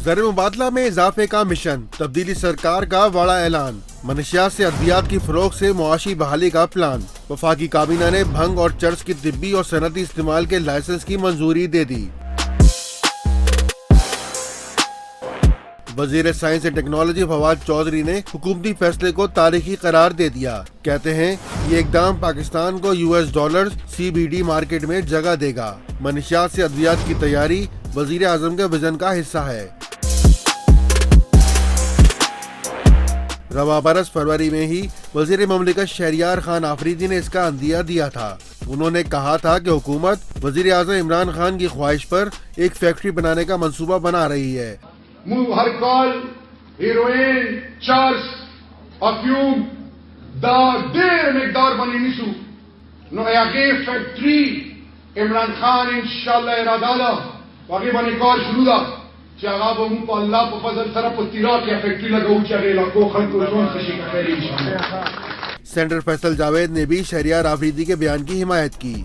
زر مبادلہ میں اضافے کا مشن، تبدیلی سرکار کا بڑا اعلان، منشیات سے ادویات کی فروخت سے معاشی بحالی کا پلان۔ وفاقی کابینہ نے بھنگ اور چرس کی طبی اور صنعتی استعمال کے لائسنس کی منظوری دے دی۔ وزیر science and technology Fawad Chaudhry نے حکومتی فیصلے کو تاریخی قرار دے دیا۔ کہتے ہیں یہ اقدام پاکستان کو $، CBD مارکیٹ میں جگہ دے گا۔ منشیات سے ادویات کی تیاری وزیر اعظم کے وژن کا حصہ ہے۔ رواں برس فروری میں ہی وزیر مملکت شہریار خان آفریدی نے اس کا عندیہ دیا تھا۔ انہوں نے کہا تھا کہ حکومت وزیر اعظم عمران خان کی خواہش پر ایک فیکٹری بنانے کا منصوبہ بنا رہی ہے۔ الکول، ہیروئن، چرس، افیوم دا ډېر مقدار باندې نیسو نو هغې فیکټري عمران خان انشاءالله اراده ده هغې باندې کار شروع ده چې هغه به موږ په الله په فضل سره په تیرا کې فیکټري لګوو چې هغې علاقو خلکو ژوند ښه شي کولی انشاءالله۔ سینیٹر فیصل جاوید نے بھی شہریار آفریدی کے بیان کی حمایت کی۔